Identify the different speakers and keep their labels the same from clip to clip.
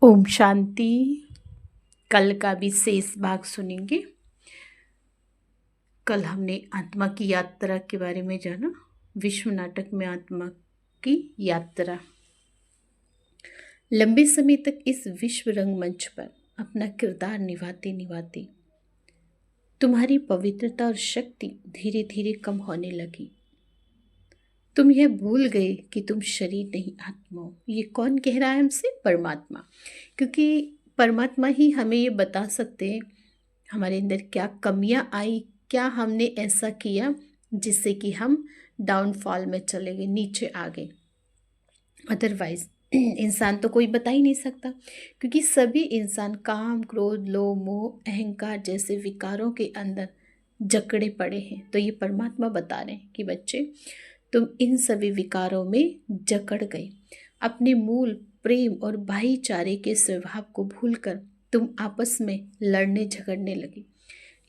Speaker 1: ओम शांति। कल का भी शेष भाग सुनेंगे। कल हमने आत्मा की यात्रा के बारे में जाना। विश्व नाटक में आत्मा की यात्रा। लंबे समय तक इस विश्व रंगमंच पर अपना किरदार निभाते निभाते तुम्हारी पवित्रता और शक्ति धीरे धीरे कम होने लगी। तुम यह भूल गए कि तुम शरीर नहीं आत्मा हो। ये कौन कह रहा है हमसे? परमात्मा। क्योंकि परमात्मा ही हमें ये बता सकते हैं हमारे अंदर क्या कमियां आई, क्या हमने ऐसा किया जिससे कि हम डाउनफॉल में चले गए, नीचे आ गए। अदरवाइज इंसान तो कोई बता ही नहीं सकता, क्योंकि सभी इंसान काम, क्रोध, लोभ, मोह, अहंकार जैसे विकारों के अंदर जकड़े पड़े हैं। तो ये परमात्मा बता रहे हैं कि बच्चे, तुम इन सभी विकारों में जकड़ गए। अपने मूल प्रेम और भाईचारे के स्वभाव को भूलकर तुम आपस में लड़ने झगड़ने लगे।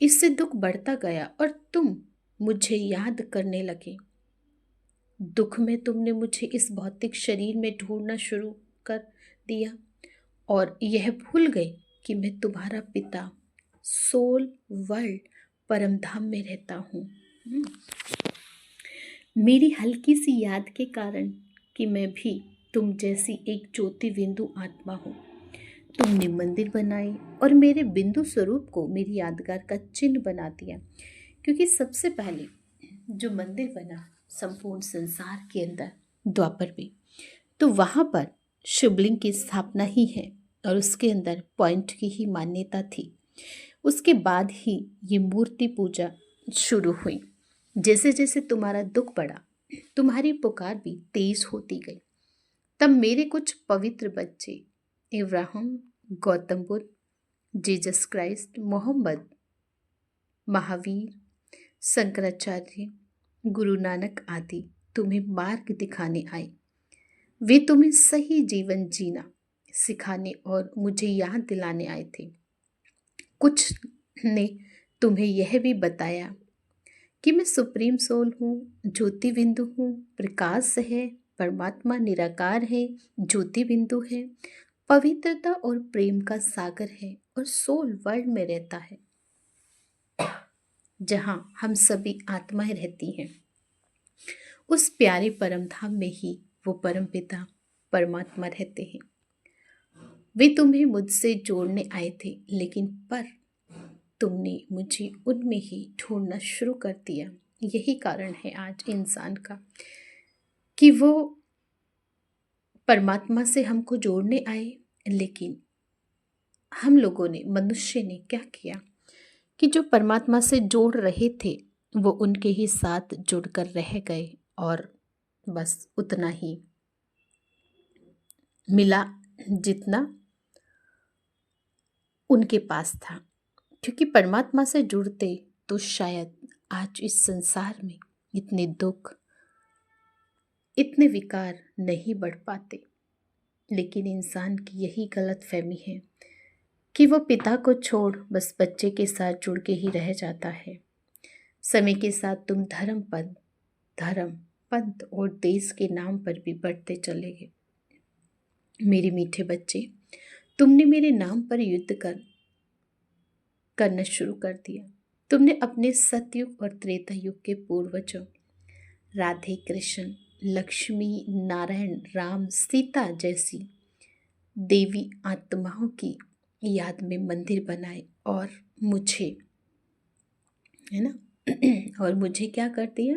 Speaker 1: इससे दुख बढ़ता गया और तुम मुझे याद करने लगे। दुख में तुमने मुझे इस भौतिक शरीर में ढूंढना शुरू कर दिया और यह भूल गए कि मैं तुम्हारा पिता सोल वर्ल्ड परम धाम में रहता हूँ। मेरी हल्की सी याद के कारण कि मैं भी तुम जैसी एक ज्योति बिंदु आत्मा हूँ। तुमने मंदिर बनाए और मेरे बिंदु स्वरूप को मेरी यादगार का चिन्ह बना दिया, क्योंकि सबसे पहले जो मंदिर बना संपूर्ण संसार के अंदर द्वापर में, तो वहाँ पर शिवलिंग की स्थापना ही है और उसके अंदर पॉइंट की ही मान्यता थी। उसके बाद ही ये मूर्ति पूजा शुरू हुई। जैसे जैसे तुम्हारा दुख बढ़ा, तुम्हारी पुकार भी तेज होती गई। तब मेरे कुछ पवित्र बच्चे इब्राहिम, गौतम बुद्ध, जीसस क्राइस्ट, मोहम्मद, महावीर, शंकराचार्य, गुरु नानक आदि तुम्हें मार्ग दिखाने आए। वे तुम्हें सही जीवन जीना सिखाने और मुझे याद दिलाने आए थे। कुछ ने तुम्हें यह भी बताया कि मैं सुप्रीम सोल हूँ, ज्योति बिंदु हूँ, प्रकाश है, परमात्मा निराकार है, ज्योति बिंदु है, पवित्रता और प्रेम का सागर है और सोल वर्ल्ड में रहता है, जहाँ हम सभी आत्माएं रहती हैं। उस प्यारे परम धाम में ही वो परम पिता परमात्मा रहते हैं। वे तुम्हें मुझसे जोड़ने आए थे, लेकिन पर तुमने मुझे उनमें ही ढूंढना शुरू कर दिया। यही कारण है आज इंसान का कि वो परमात्मा से हमको जोड़ने आए, लेकिन हम लोगों ने, मनुष्य ने क्या किया कि जो परमात्मा से जोड़ रहे थे वो उनके ही साथ जुड़कर रह गए और बस उतना ही मिला जितना उनके पास था। क्योंकि परमात्मा से जुड़ते तो शायद आज इस संसार में इतने दुख, इतने विकार नहीं बढ़ पाते। लेकिन इंसान की यही गलत फहमी है कि वो पिता को छोड़ बस बच्चे के साथ जुड़ के ही रह जाता है। समय के साथ तुम धर्म, पंथ और देश के नाम पर भी बढ़ते चले गए। मेरे मीठे बच्चे, तुमने मेरे नाम पर युद्ध करना शुरू कर दिया। तुमने अपने सतयुग और त्रेता युग के पूर्वजों राधे कृष्ण, लक्ष्मी नारायण, राम, सीता जैसी देवी आत्माओं की याद में मंदिर बनाए और मुझे, है ना, और मुझे क्या कर दिया,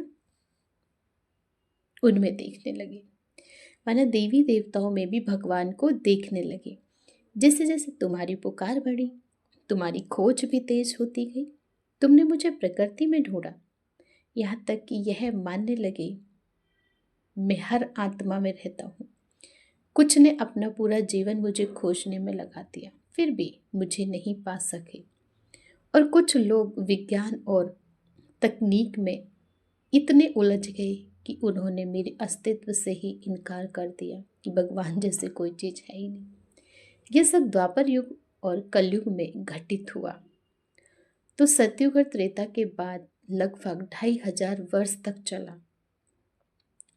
Speaker 1: उनमें देखने लगे। माना देवी देवताओं में भी भगवान को देखने लगे। जैसे जैसे तुम्हारी पुकार बढ़ी, तुम्हारी खोज भी तेज होती गई। तुमने मुझे प्रकृति में ढूंढा, यहाँ तक कि यह मानने लगे मैं हर आत्मा में रहता हूँ। कुछ ने अपना पूरा जीवन मुझे खोजने में लगा दिया, फिर भी मुझे नहीं पा सके। और कुछ लोग विज्ञान और तकनीक में इतने उलझ गए कि उन्होंने मेरे अस्तित्व से ही इनकार कर दिया कि भगवान जैसे कोई चीज़ है ही नहीं। यह सब द्वापर युग और कलयुग में घटित हुआ। तो सतयुग और त्रेता के बाद लगभग 2500 वर्ष तक चला।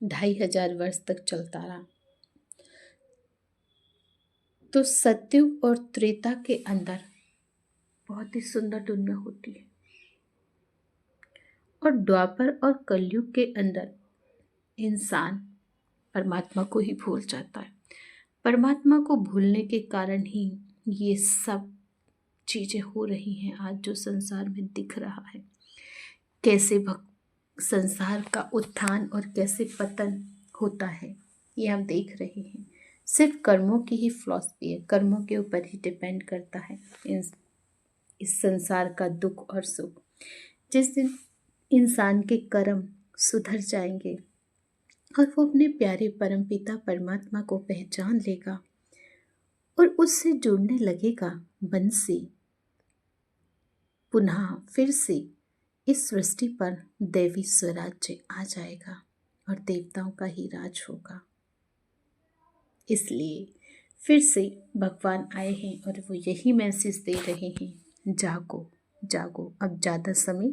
Speaker 1: 2500 वर्ष तक चलता रहा। तो सतयुग और त्रेता के अंदर बहुत ही सुंदर दुनिया होती है, और द्वापर और कलयुग के अंदर इंसान परमात्मा को ही भूल जाता है। परमात्मा को भूलने के कारण ही ये सब चीज़ें हो रही हैं आज जो संसार में दिख रहा है। कैसे संसार का उत्थान और कैसे पतन होता है ये हम देख रहे हैं। सिर्फ कर्मों की ही फिलॉसफी है, कर्मों के ऊपर ही डिपेंड करता है इस संसार का दुख और सुख। जिस दिन इंसान के कर्म सुधर जाएंगे और वो अपने प्यारे परमपिता परमात्मा को पहचान लेगा और उससे जुड़ने लगेगा मन से, पुनः फिर से इस सृष्टि पर दैवी स्वराज्य आ जाएगा और देवताओं का ही राज होगा। इसलिए फिर से भगवान आए हैं और वो यही मैसेज दे रहे हैं, जागो जागो, अब ज़्यादा समय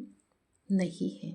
Speaker 1: नहीं है।